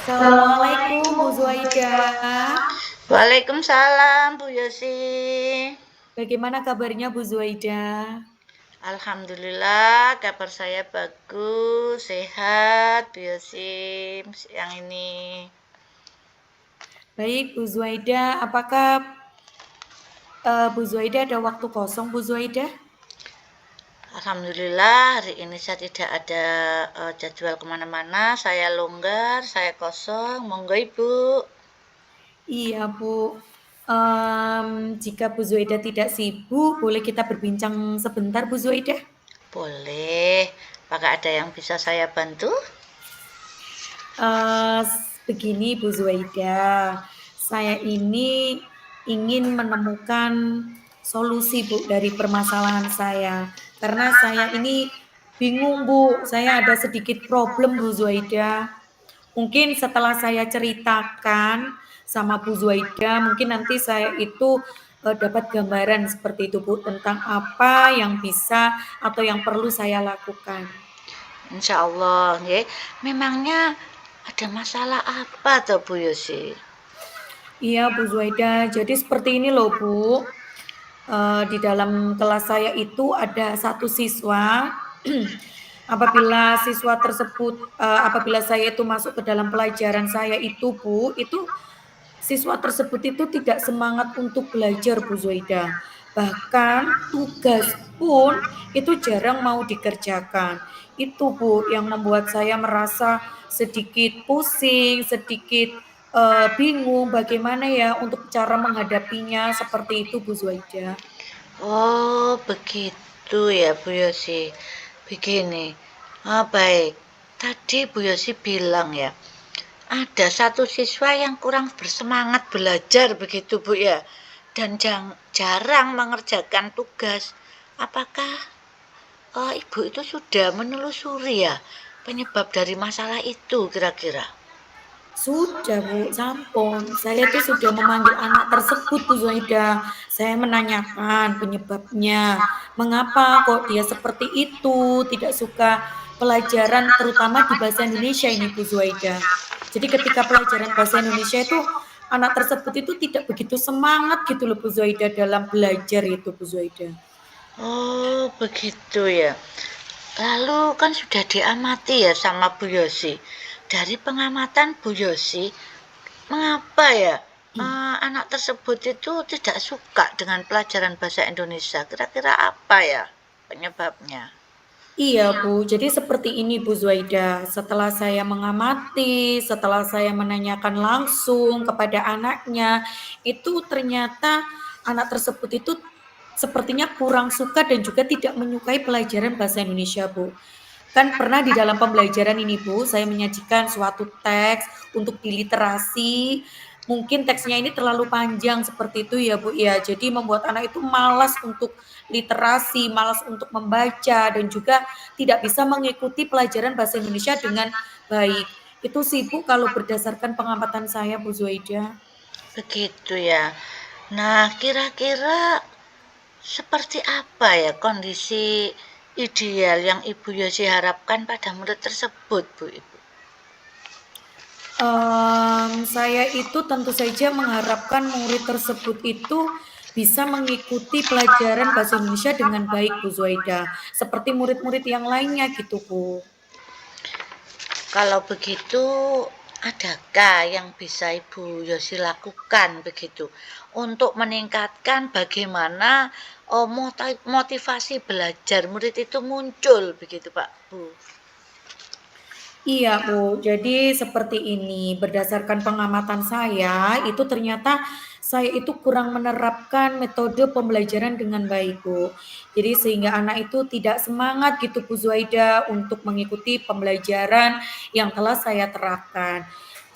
Assalamualaikum Bu Zuaida. Waalaikumsalam Bu Yosi. Bagaimana kabarnya Bu Zuaida? Alhamdulillah kabar saya bagus, sehat Bu Yosi yang ini. Baik Bu Zuaida, apakah Bu Zuaida ada waktu kosong Bu Zuaida? Alhamdulillah hari ini saya tidak ada jadwal kemana-mana, saya longgar, saya kosong, monggo Ibu. Iya Bu, jika Bu Zuaida tidak sibuk, boleh kita berbincang sebentar Bu Zuaida? Boleh, apakah ada yang bisa saya bantu? Eh, Begini Bu Zuaida, saya ini ingin menemukan solusi Bu dari permasalahan saya. Karena saya ini bingung Bu, saya ada sedikit problem Bu Zuaida. Mungkin setelah saya ceritakan sama Bu Zuaida, mungkin nanti saya itu dapat gambaran seperti itu Bu, tentang apa yang bisa atau yang perlu saya lakukan. Insya Allah, ya. Memangnya ada masalah apa tuh Bu Yosi? Iya Bu Zuaida, jadi seperti ini loh Bu. Di dalam kelas saya itu ada satu siswa, apabila saya itu masuk ke dalam pelajaran saya itu Bu, itu siswa tersebut itu tidak semangat untuk belajar Bu Zuaida. Bahkan tugas pun itu jarang mau dikerjakan. Itu Bu yang membuat saya merasa sedikit pusing, sedikit bingung bagaimana ya untuk cara menghadapinya seperti itu Bu Zuaida. Oh, begitu ya Bu Yosi. Begini, baik. Tadi Bu Yosi bilang ya, ada satu siswa yang kurang bersemangat belajar begitu Bu ya, dan jarang mengerjakan tugas. Apakah Ibu itu sudah menelusuri ya penyebab dari masalah itu kira-kira? Sudah Bu, sampun. Saya tuh sudah memanggil anak tersebut Bu Zuaida. Saya menanyakan penyebabnya. Mengapa kok dia seperti itu, tidak suka pelajaran terutama di bahasa Indonesia ini Bu Zuaida. Jadi ketika pelajaran bahasa Indonesia itu anak tersebut itu tidak begitu semangat gitu loh Bu Zuaida dalam belajar itu Bu Zuaida. Oh, begitu ya. Lalu kan sudah diamati ya sama Bu Yosi. Dari pengamatan Bu Yosi, mengapa ya anak tersebut itu tidak suka dengan pelajaran bahasa Indonesia? Kira-kira apa ya penyebabnya? Iya Bu, jadi seperti ini Bu Zuaida, setelah saya mengamati, setelah saya menanyakan langsung kepada anaknya, itu ternyata anak tersebut itu sepertinya kurang suka dan juga tidak menyukai pelajaran bahasa Indonesia Bu. Kan pernah di dalam pembelajaran ini Bu, saya menyajikan suatu teks untuk diliterasi, mungkin teksnya ini terlalu panjang seperti itu ya Bu ya, jadi membuat anak itu malas untuk literasi, malas untuk membaca dan juga tidak bisa mengikuti pelajaran bahasa Indonesia dengan baik. Itu sih Bu kalau berdasarkan pengamatan saya Bu Zuaida. Begitu ya. Nah, kira-kira seperti apa ya kondisi ideal yang Ibu Yosi harapkan pada murid tersebut, Bu Ibu? Saya itu tentu saja mengharapkan murid tersebut itu bisa mengikuti pelajaran bahasa Indonesia dengan baik Bu Zuaida, seperti murid-murid yang lainnya gitu Bu. Kalau begitu, adakah yang bisa Ibu Yosi lakukan begitu untuk meningkatkan bagaimana motivasi belajar murid itu muncul begitu Pak Bu? Iya, Bu. Jadi seperti ini, berdasarkan pengamatan saya, itu ternyata saya itu kurang menerapkan metode pembelajaran dengan baik, Bu. Jadi sehingga anak itu tidak semangat gitu, Bu Zuaida, untuk mengikuti pembelajaran yang telah saya terapkan.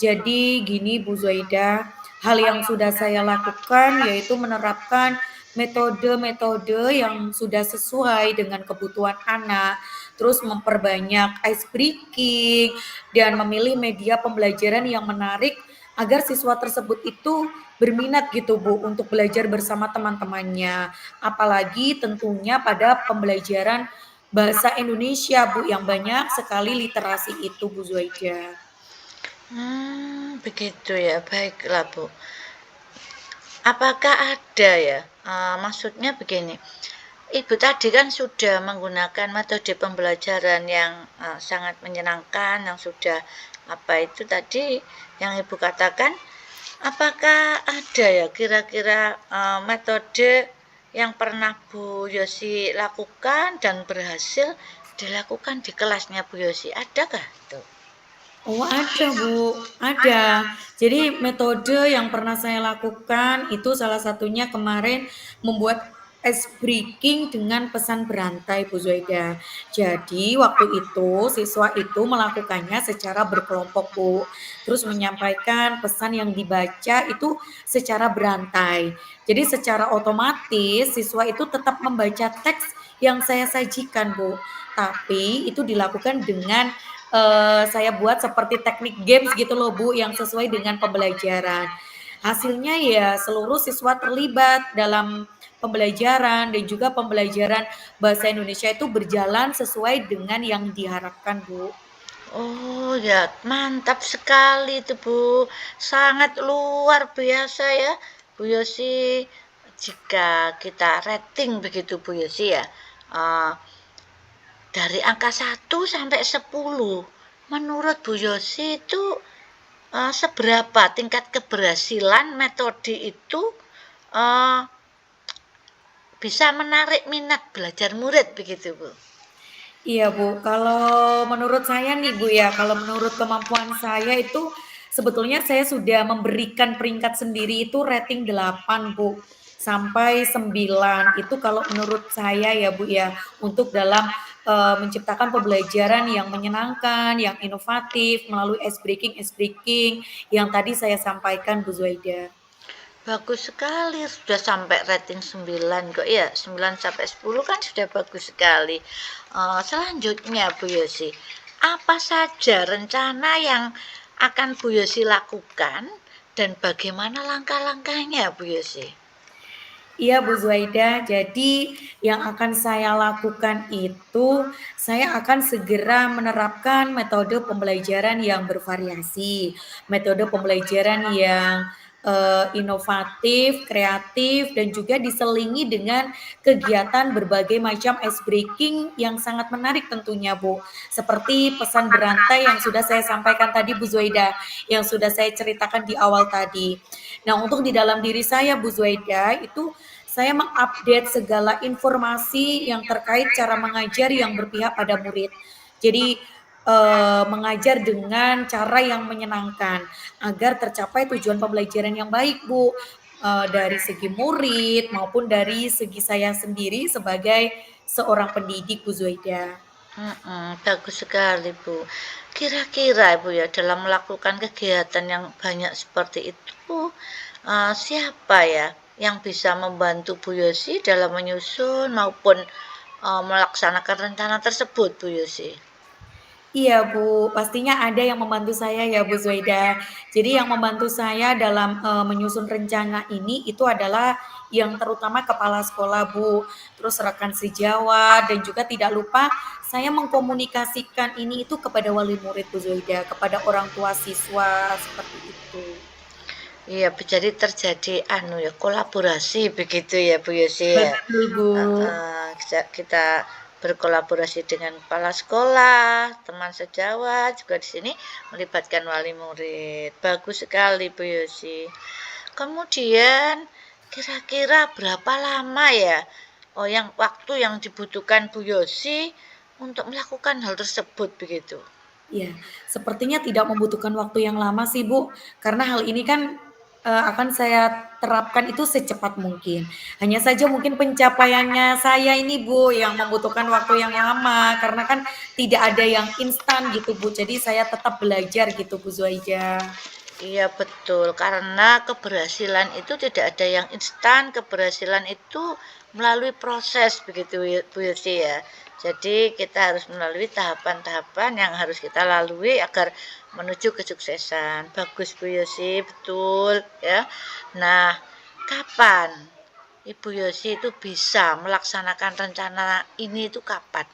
Jadi gini, Bu Zuaida, hal yang sudah saya lakukan yaitu menerapkan metode-metode yang sudah sesuai dengan kebutuhan anak, terus memperbanyak ice breaking dan memilih media pembelajaran yang menarik agar siswa tersebut itu berminat gitu Bu untuk belajar bersama teman-temannya. Apalagi tentunya pada pembelajaran bahasa Indonesia Bu yang banyak sekali literasi itu Bu Zuaida. Begitu ya, baiklah Bu. Apakah ada ya, maksudnya begini, Ibu tadi kan sudah menggunakan metode pembelajaran yang, sangat menyenangkan, yang sudah, apa itu tadi yang Ibu katakan, apakah ada ya kira-kira, metode yang pernah Bu Yosi lakukan dan berhasil dilakukan di kelasnya Bu Yosi, adakah tuh? Oh ada Bu, ada. Jadi metode yang pernah saya lakukan itu salah satunya kemarin membuat ice breaking dengan pesan berantai Bu Zuaida. Jadi waktu itu siswa itu melakukannya secara berkelompok Bu. Terus menyampaikan pesan yang dibaca itu secara berantai. Jadi secara otomatis siswa itu tetap membaca teks yang saya sajikan Bu. Tapi itu dilakukan dengan saya buat seperti teknik games gitu loh Bu, yang sesuai dengan pembelajaran. Hasilnya ya seluruh siswa terlibat dalam pembelajaran dan juga pembelajaran bahasa Indonesia itu berjalan sesuai dengan yang diharapkan Bu. Oh ya, mantap sekali itu Bu. Sangat luar biasa ya, Bu Yosi. Jika kita rating begitu Bu Yosi ya, eh, dari angka 1 sampai 10, menurut Bu Yosi itu seberapa tingkat keberhasilan metode itu eh, bisa menarik minat belajar murid begitu Bu? Iya Bu, kalau menurut saya nih Bu ya, kalau menurut kemampuan saya itu sebetulnya saya sudah memberikan peringkat sendiri itu rating 8 Bu, sampai 9 itu kalau menurut saya ya Bu ya, untuk dalam, menciptakan pembelajaran yang menyenangkan, yang inovatif melalui ice breaking yang tadi saya sampaikan Bu Zuaida. Bagus sekali, sudah sampai rating 9 kok ya, 9 sampai 10 kan sudah bagus sekali. Selanjutnya Bu Yosi, apa saja rencana yang akan Bu Yosi lakukan dan bagaimana langkah-langkahnya Bu Yosi? Iya Bu Zuaida, jadi yang akan saya lakukan itu, saya akan segera menerapkan metode pembelajaran yang bervariasi, metode pembelajaran yang inovatif, kreatif, dan juga diselingi dengan kegiatan berbagai macam ice breaking yang sangat menarik tentunya Bu. Seperti pesan berantai yang sudah saya sampaikan tadi Bu Zuaida, yang sudah saya ceritakan di awal tadi. Nah untuk di dalam diri saya Bu Zuaida itu saya mengupdate segala informasi yang terkait cara mengajar yang berpihak pada murid. Jadi mengajar dengan cara yang menyenangkan agar tercapai tujuan pembelajaran yang baik, Bu. Dari segi murid maupun dari segi saya sendiri sebagai seorang pendidik, Bu Zuaida. Bagus sekali Bu. Kira-kira Bu ya dalam melakukan kegiatan yang banyak seperti itu, siapa ya yang bisa membantu Bu Yosi dalam menyusun maupun melaksanakan rencana tersebut Bu Yosi? Iya Bu, pastinya ada yang membantu saya ya Bu Zuaida. Jadi yang membantu saya dalam, menyusun rencana ini itu adalah yang terutama kepala sekolah Bu, terus rekan sejawat dan juga tidak lupa saya mengkomunikasikan ini itu kepada wali murid Bu Zuaida, kepada orang tua siswa, seperti itu. Iya, jadi terjadi anu ya, kolaborasi begitu ya Bu Yosi ya. Betul Bu. Kita berkolaborasi dengan kepala sekolah, teman sejawat, juga di sini melibatkan wali murid. Bagus sekali Bu Yosi. Kemudian kira-kira berapa lama ya? Oh, yang waktu yang dibutuhkan Bu Yosi untuk melakukan hal tersebut begitu. Iya, sepertinya tidak membutuhkan waktu yang lama sih, Bu, karena hal ini kan, akan saya terapkan itu secepat mungkin. Hanya saja mungkin pencapaiannya saya ini, Bu, yang membutuhkan waktu yang lama, karena kan tidak ada yang instan gitu, Bu, jadi saya tetap belajar gitu, Bu Zuaija. Iya betul, karena keberhasilan itu tidak ada yang instan, keberhasilan itu melalui proses begitu Bu Yesi ya. Jadi kita harus melalui tahapan-tahapan yang harus kita lalui agar menuju kesuksesan. Bagus Bu Yosi, betul ya. Nah, kapan Ibu Yosi itu bisa melaksanakan rencana ini itu kapan?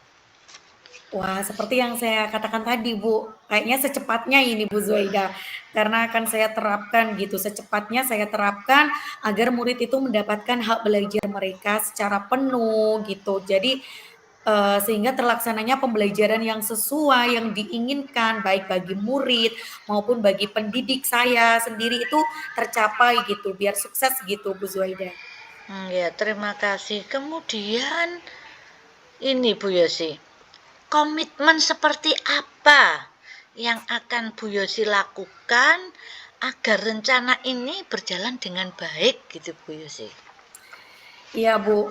Wah, seperti yang saya katakan tadi, Bu, kayaknya secepatnya ini Bu Zuaida, karena akan saya terapkan gitu, secepatnya saya terapkan agar murid itu mendapatkan hak belajar mereka secara penuh gitu. Jadi sehingga terlaksananya pembelajaran yang sesuai, yang diinginkan baik bagi murid maupun bagi pendidik saya sendiri itu tercapai gitu, biar sukses gitu Bu Zuaida. Ya, terima kasih. Kemudian ini Bu Yosi, komitmen seperti apa yang akan Bu Yosi lakukan agar rencana ini berjalan dengan baik gitu Bu Yosi? Iya Bu,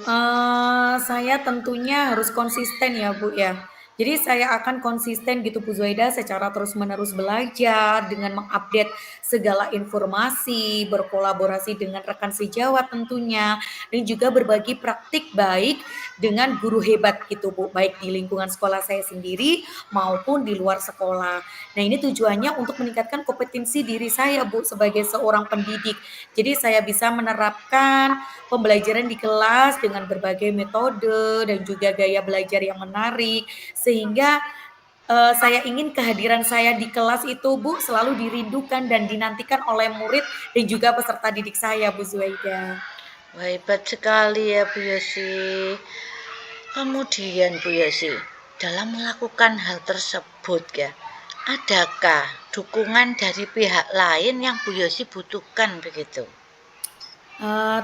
saya tentunya harus konsisten ya Bu ya. Jadi saya akan konsisten gitu Bu Zuaida secara terus-menerus belajar dengan mengupdate segala informasi, berkolaborasi dengan rekan sejawat tentunya, dan juga berbagi praktik baik dengan guru hebat gitu Bu, baik di lingkungan sekolah saya sendiri maupun di luar sekolah. Nah ini tujuannya untuk meningkatkan kompetensi diri saya Bu sebagai seorang pendidik. Jadi saya bisa menerapkan pembelajaran di kelas dengan berbagai metode dan juga gaya belajar yang menarik sehingga saya ingin kehadiran saya di kelas itu Bu selalu dirindukan dan dinantikan oleh murid dan juga peserta didik saya Bu Zuaida. Wah, hebat sekali ya Bu Yosi. Kemudian Bu Yosi, dalam melakukan hal tersebut ya, adakah dukungan dari pihak lain yang Bu Yosi butuhkan begitu?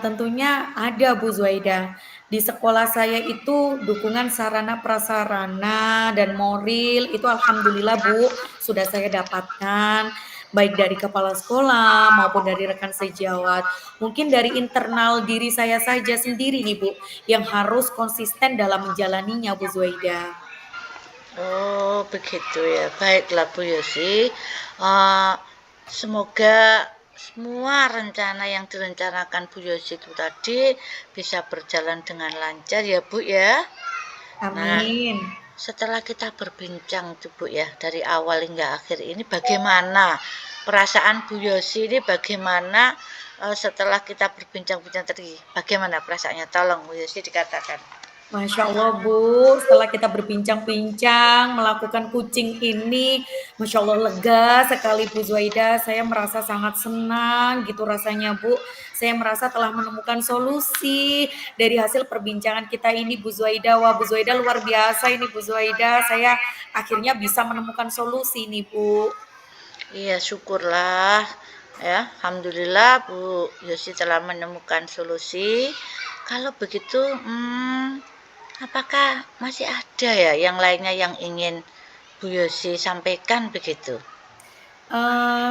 Tentunya ada Bu Zuaida. Di sekolah saya itu dukungan sarana prasarana dan moral itu alhamdulillah Bu sudah saya dapatkan baik dari kepala sekolah maupun dari rekan sejawat. Mungkin dari internal diri saya saja sendiri nih Bu yang harus konsisten dalam menjalaninya Bu Zuaida. Oh, begitu ya. Baiklah Bu Yosi. Eh, semoga semua rencana yang direncanakan Bu Yosi itu tadi bisa berjalan dengan lancar ya Bu ya. Nah, Amin. setelah kita berbincang tuh Bu ya, dari awal hingga akhir ini bagaimana perasaan Bu Yosi ini bagaimana setelah kita berbincang-bincang tadi? Bagaimana perasaannya? Tolong Bu Yosi dikatakan. Masya Allah Bu, setelah kita berbincang-bincang melakukan kucing ini, Masya Allah lega sekali Bu Zuaida, saya merasa sangat senang gitu rasanya Bu, saya merasa telah menemukan solusi dari hasil perbincangan kita ini Bu Zuaida, wah Bu Zuaida luar biasa ini Bu Zuaida, saya akhirnya bisa menemukan solusi nih Bu. Iya, syukurlah ya. Alhamdulillah Bu Yosi telah menemukan solusi. Kalau begitu, apakah masih ada ya yang lainnya yang ingin Bu Yosi sampaikan begitu?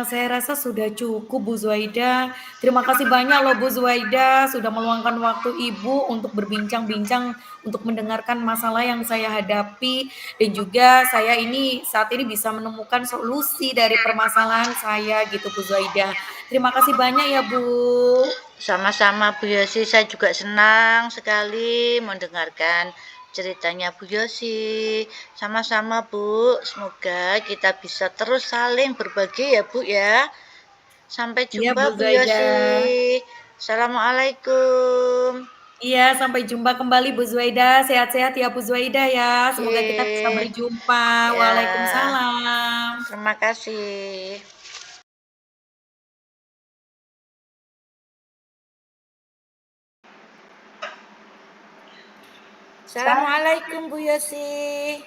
Saya rasa sudah cukup Bu Zuaida. Terima kasih banyak loh Bu Zuaida sudah meluangkan waktu Ibu untuk berbincang-bincang, untuk mendengarkan masalah yang saya hadapi dan juga saya ini saat ini bisa menemukan solusi dari permasalahan saya gitu Bu Zuaida. Terima kasih banyak ya Bu. Sama-sama Bu Yosi, saya juga senang sekali mendengarkan ceritanya Bu Yosi. Sama-sama Bu, semoga kita bisa terus saling berbagi ya Bu ya. Sampai Iya jumpa Bu Bu Zuaida. Yosi. Assalamualaikum. Iya, sampai jumpa kembali Bu Zuaida. Sehat-sehat ya Bu Zuaida ya. Semoga kita bisa Oke, berjumpa. ya, Waalaikumsalam. terima kasih. Assalamualaikum Bu Yosi.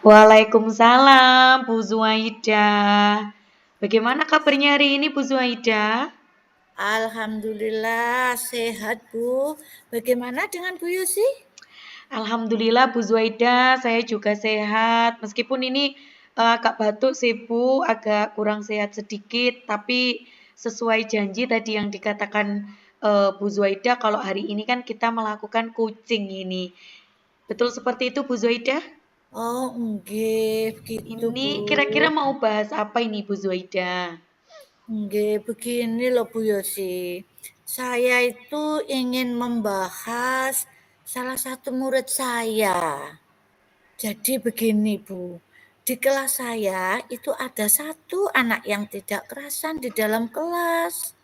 Waalaikumsalam, Bu Zuaida. Bagaimana kabarnya hari ini, Bu Zuaida? Alhamdulillah sehat Bu. Bagaimana dengan Bu Yosi? Alhamdulillah, Bu Zuaida, saya juga sehat. Meskipun ini agak batuk sih, Bu, agak kurang sehat sedikit, tapi sesuai janji tadi yang dikatakan Bu Zuaida, kalau hari ini kan kita melakukan kucing ini. Betul seperti itu, Bu Zuaida? Oh, nggih, begitu Ini Bu. kira-kira mau bahas apa ini, Bu Zuaida? Nggih, begini loh Bu Yosi. Saya itu ingin membahas salah satu murid saya. Jadi begini Bu, di kelas saya itu ada satu anak yang tidak kerasan di dalam kelas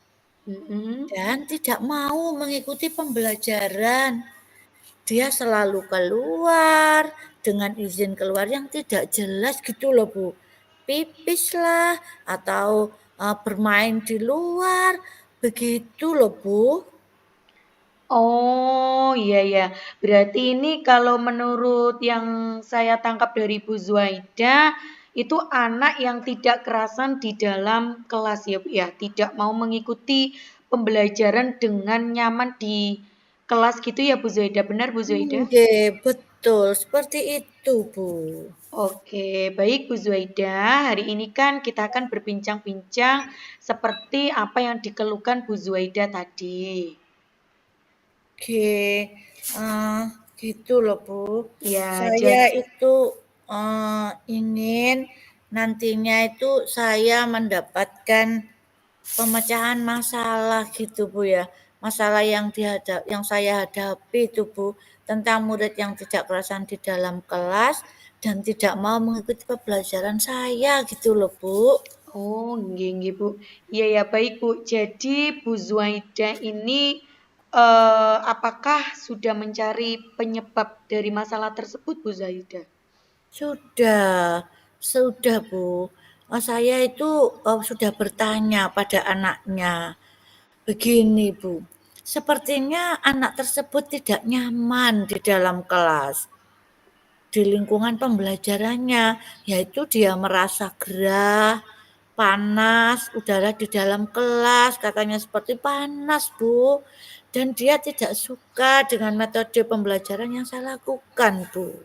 Mm-mm. dan tidak mau mengikuti pembelajaran. Dia selalu keluar, dengan izin keluar yang tidak jelas gitu loh Bu. Pipis lah atau bermain di luar, begitu loh Bu. Oh, iya ya. Berarti ini kalau menurut yang saya tangkap dari Bu Zuaida, itu anak yang tidak kerasan di dalam kelas ya, Bu ya. Tidak mau mengikuti pembelajaran dengan nyaman di kelas gitu ya, Bu Zuaida. Benar, Bu Zuaida? Nggih, betul seperti itu Bu. Oke, baik Bu Zuaida. Hari ini kan kita akan berbincang-bincang seperti apa yang dikeluhkan Bu Zuaida tadi. Oke, eee, gitu loh, Bu. Ya, Saya itu, ingin nantinya itu saya mendapatkan pemecahan masalah gitu, Bu, ya. Masalah yang saya hadapi itu, Bu, tentang murid yang tidak kerasan di dalam kelas dan tidak mau mengikuti pembelajaran saya gitu loh, Bu. oh, nggih nggih, Bu. Iya ya, baik, Bu. Jadi Bu Zuaida ini apakah sudah mencari penyebab dari masalah tersebut, Bu Zaida? Sudah, sudah Bu. Saya itu sudah bertanya pada anaknya. Begini Bu, sepertinya anak tersebut tidak nyaman di dalam kelas, di lingkungan pembelajarannya, yaitu dia merasa gerah, panas, udara di dalam kelas katanya seperti panas Bu. Dan dia tidak suka dengan metode pembelajaran yang saya lakukan Bu.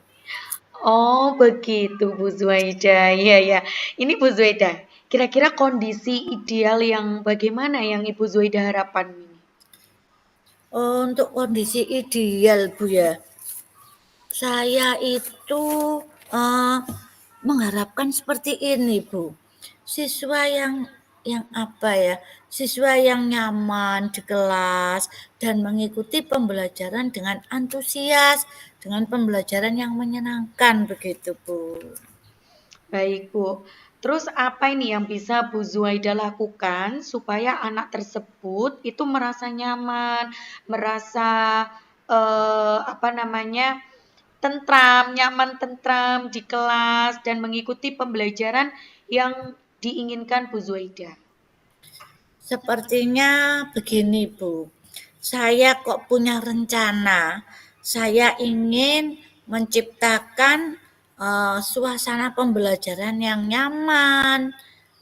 Oh, begitu Bu Zuaida. Iya ya. Ini Bu Zuaida, kira-kira kondisi ideal yang bagaimana yang Ibu Zuaida harapkan ini? Untuk kondisi ideal Bu ya, saya itu, eee, mengharapkan seperti ini, Bu. Siswa yang apa ya, siswa yang nyaman di kelas dan mengikuti pembelajaran dengan antusias, dengan pembelajaran yang menyenangkan, begitu, Bu. Baik, Bu. Terus apa ini yang bisa Bu Zuaida lakukan supaya anak tersebut itu merasa nyaman, merasa apa namanya? Tentram, nyaman tentram di kelas dan mengikuti pembelajaran yang diinginkan Bu Zuaida. Sepertinya begini, Bu. Saya kok punya rencana. Saya ingin menciptakan suasana pembelajaran yang nyaman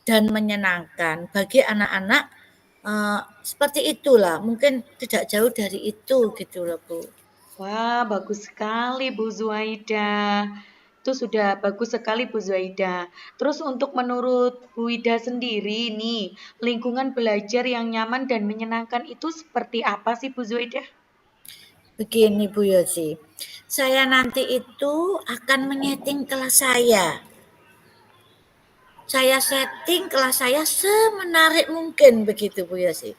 dan menyenangkan bagi anak-anak. Seperti itulah, mungkin tidak jauh dari itu gitu loh, Bu. Wah, bagus sekali Bu Zuaida. Itu sudah bagus sekali Bu Zuaida. Terus untuk menurut Bu Ida sendiri nih, lingkungan belajar yang nyaman dan menyenangkan itu seperti apa sih Bu Zuaida? Begini Bu Yosi, saya nanti itu akan menyeting kelas saya. Saya setting kelas saya semenarik mungkin begitu Bu Yosi,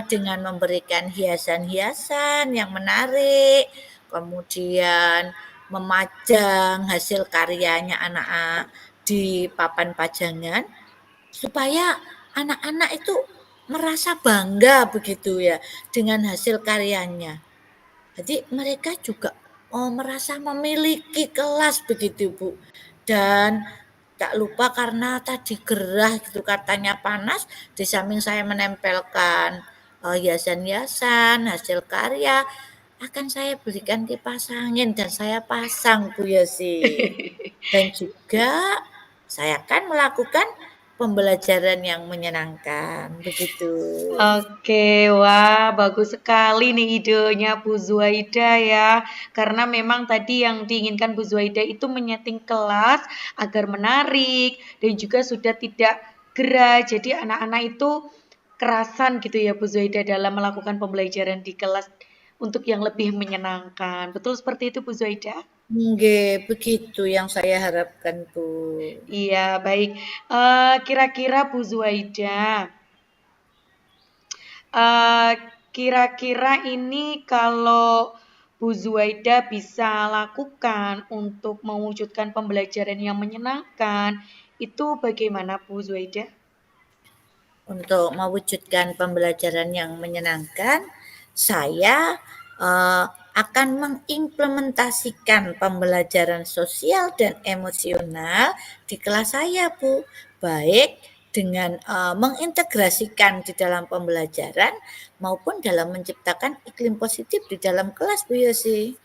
dengan memberikan hiasan-hiasan yang menarik, kemudian memajang hasil karyanya anak di papan pajangan, supaya anak-anak itu merasa bangga begitu ya dengan hasil karyanya. Jadi mereka juga merasa memiliki kelas begitu Bu. Dan tak lupa karena tadi gerah gitu katanya panas, di samping saya menempelkan hiasan-hiasan, hasil karya, akan saya belikan kipas angin dan saya pasang Bu Yosi. Dan juga saya akan melakukan pembelajaran yang menyenangkan, begitu. Oke, wah bagus sekali nih idenya Bu Zuaida ya. Karena memang tadi yang diinginkan Bu Zuaida itu menyeting kelas agar menarik dan juga sudah tidak gerah. Jadi anak-anak itu kerasan gitu ya Bu Zuaida dalam melakukan pembelajaran di kelas untuk yang lebih menyenangkan. Betul seperti itu Bu Zuaida? Nggih, begitu yang saya harapkan, Bu. Iya, baik. Kira-kira Bu Zuaida, Eee, kira-kira ini kalau Bu Zuaida bisa lakukan untuk mewujudkan pembelajaran yang menyenangkan, itu bagaimana Bu Zuaida? Untuk mewujudkan pembelajaran yang menyenangkan, saya, akan mengimplementasikan pembelajaran sosial dan emosional di kelas saya, Bu. Baik dengan mengintegrasikan di dalam pembelajaran maupun dalam menciptakan iklim positif di dalam kelas, Bu Yosi.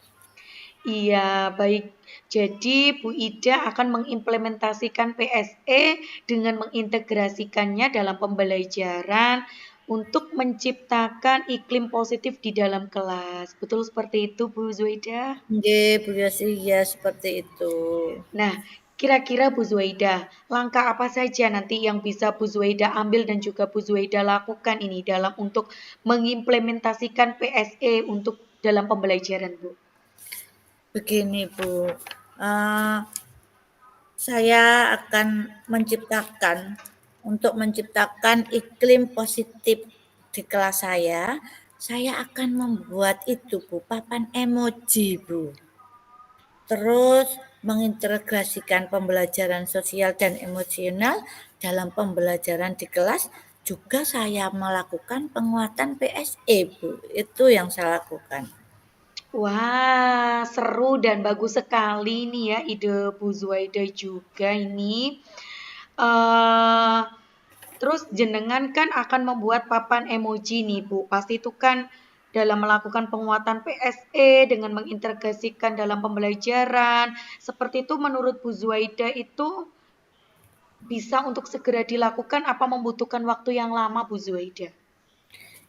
Iya, baik. Jadi Bu Ida akan mengimplementasikan PSE dengan mengintegrasikannya dalam pembelajaran untuk menciptakan iklim positif di dalam kelas. Betul seperti itu, Bu Zuaida? Nggih, Bu Yosi, ya seperti itu. Nah, kira-kira Bu Zuaida, langkah apa saja nanti yang bisa Bu Zuaida ambil dan juga Bu Zuaida lakukan ini dalam untuk mengimplementasikan PSE untuk dalam pembelajaran, Bu? Begini, Bu, eee, saya akan menciptakan iklim positif di kelas saya akan membuat itu, Bu, papan emoji, Bu. Terus mengintegrasikan pembelajaran sosial dan emosional dalam pembelajaran di kelas, juga saya melakukan penguatan PSE, Bu. Itu yang saya lakukan. Wah, seru dan bagus sekali nih ya ide Bu Zuaida juga ini. eh Terus jenengan kan akan membuat papan emoji nih Bu. Pasti itu kan dalam melakukan penguatan PSE dengan mengintegrasikan dalam pembelajaran. Seperti itu menurut Bu Zuaida itu bisa untuk segera dilakukan apa membutuhkan waktu yang lama Bu Zuaida?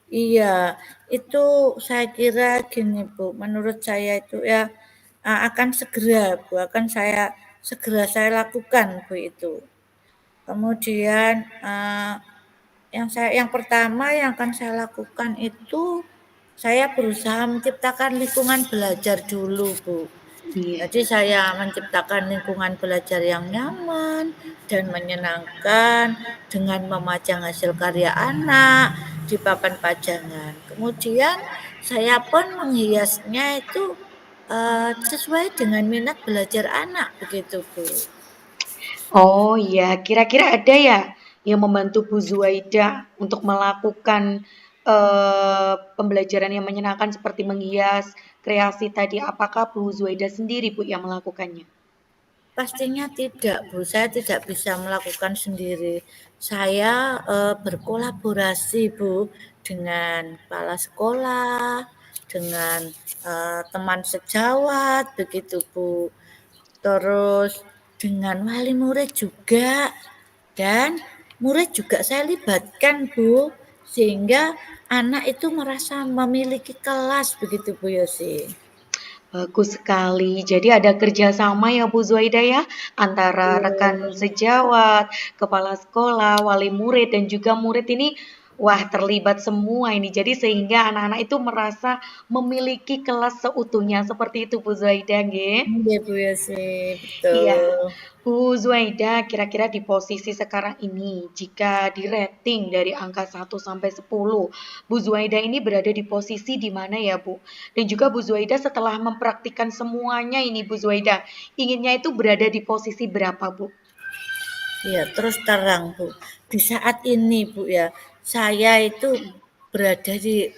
Iya, itu saya kira gini Bu, menurut saya itu ya akan segera Bu, saya lakukan Bu itu. Kemudian yang pertama yang akan saya lakukan itu saya berusaha menciptakan lingkungan belajar dulu Bu. Iya. Jadi saya menciptakan lingkungan belajar yang nyaman dan menyenangkan dengan memajang hasil karya anak di papan pajangan. Kemudian saya pun menghiasnya itu sesuai dengan minat belajar anak begitu Bu. Oh iya, kira-kira ada ya yang membantu Bu Zuaida untuk melakukan pembelajaran yang menyenangkan seperti menghias kreasi tadi? Apakah Bu Zuaida sendiri Bu yang melakukannya? Pastinya tidak, Bu. Saya tidak bisa melakukan sendiri. Saya berkolaborasi, Bu, dengan kepala sekolah, dengan teman sejawat, begitu, Bu. Terus dengan wali murid juga, dan murid juga saya libatkan, Bu, sehingga anak itu merasa memiliki kelas, begitu, Bu Yosi. Bagus sekali. Jadi ada kerjasama ya Bu Zuaida ya antara rekan sejawat, kepala sekolah, wali murid dan juga murid ini wah terlibat semua ini. Jadi sehingga anak-anak itu merasa memiliki kelas seutuhnya seperti itu Bu Zuaida nggih. Iya, Bu Yosi, Iya. betul. Bu Zuaida, kira-kira di posisi sekarang ini, jika di rating dari angka 1 sampai 10, Bu Zuaida ini berada di posisi di mana ya, Bu? Dan juga Bu Zuaida setelah mempraktikkan semuanya ini, Bu Zuaida, inginnya itu berada di posisi berapa, Bu? Ya, terus terang, Bu. Di saat ini, Bu ya, saya itu berada di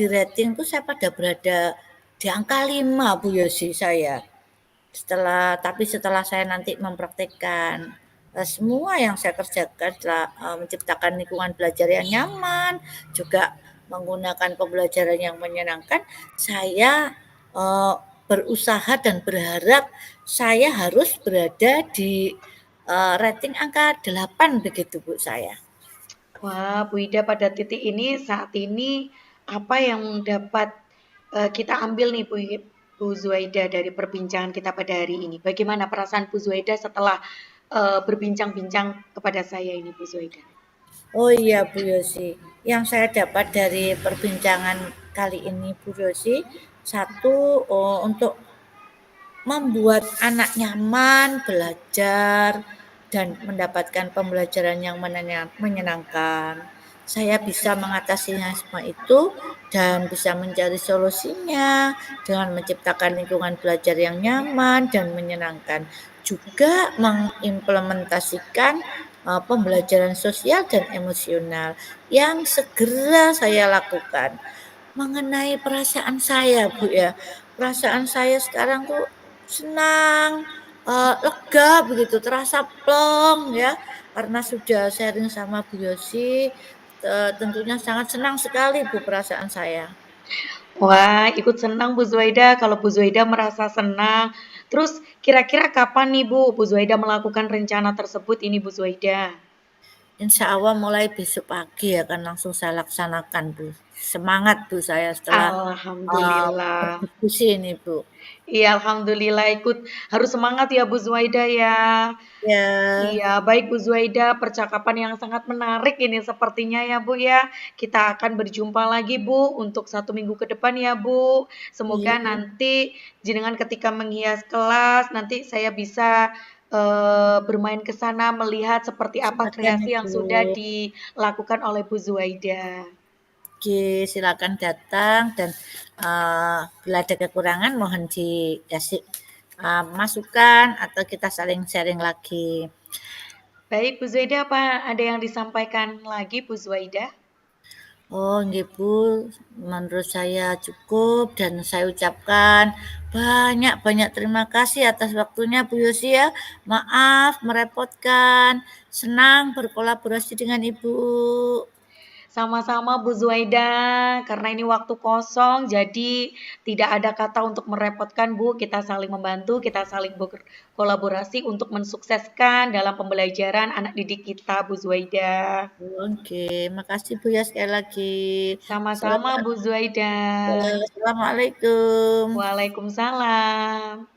rating tuh saya pada berada di angka 5 Bu Yosi saya. Setelah saya nanti mempraktikkan semua yang saya kerjakan adalah menciptakan lingkungan belajar yang nyaman, juga menggunakan pembelajaran yang menyenangkan, saya berusaha dan berharap saya harus berada di rating angka 8 begitu Bu saya. Wah, Bu Ida pada titik ini saat ini apa yang dapat kita ambil nih Bu Zuaida dari perbincangan kita pada hari ini? Bagaimana perasaan Bu Zuaida setelah berbincang-bincang kepada saya ini Bu Zuaida? Oh iya Bu Yosi, yang saya dapat dari perbincangan kali ini Bu Yosi, satu untuk membuat anak nyaman belajar dan mendapatkan pembelajaran yang menyenangkan. Saya bisa mengatasinya semua itu dan bisa mencari solusinya dengan menciptakan lingkungan belajar yang nyaman dan menyenangkan. Juga mengimplementasikan pembelajaran sosial dan emosional yang segera saya lakukan. mengenai perasaan saya, Bu, ya. Perasaan saya sekarang tuh senang, lega begitu, terasa plong ya, karena sudah sharing sama Bu Yosi, tentunya sangat senang sekali, Bu, perasaan saya. Wah, ikut senang Bu Zuaida kalau Bu Zuaida merasa senang. Terus kira-kira kapan nih Bu Zuaida melakukan rencana tersebut ini Bu Zuaida? Insya Allah mulai besok pagi akan langsung saya laksanakan, Bu. Semangat, Bu, saya setelah, Alhamdulillah. berdiskusi ini, Bu. Iya, alhamdulillah ikut harus semangat ya Bu Zuaida ya. Ya, Iya, baik Bu Zuaida, percakapan yang sangat menarik ini sepertinya ya Bu ya. Kita akan berjumpa lagi Bu untuk 1 minggu ke depan ya Bu. Semoga iya, nanti jenengan ketika menghias kelas, nanti saya bisa bermain ke sana melihat seperti apa silakan kreasi yang Ibu. sudah dilakukan oleh Bu Zuaida. Oke, silakan datang dan, bila ada kekurangan mohon dikasih, masukan atau kita saling sharing lagi. Baik Bu Zuaida, apa ada yang disampaikan lagi Bu Zuaida? Oh, nggih Bu, menurut saya cukup dan saya ucapkan banyak-banyak terima kasih atas waktunya Bu Yosi ya. Maaf merepotkan, senang berkolaborasi dengan Ibu. Sama-sama Bu Zuaida, karena ini waktu kosong, jadi tidak ada kata untuk merepotkan Bu. Kita saling membantu, kita saling berkolaborasi untuk mensukseskan dalam pembelajaran anak didik kita, Bu Zuaida. Oke, makasih Bu ya sekali lagi. Sama-sama Bu Zuaida. Assalamualaikum. Waalaikumsalam.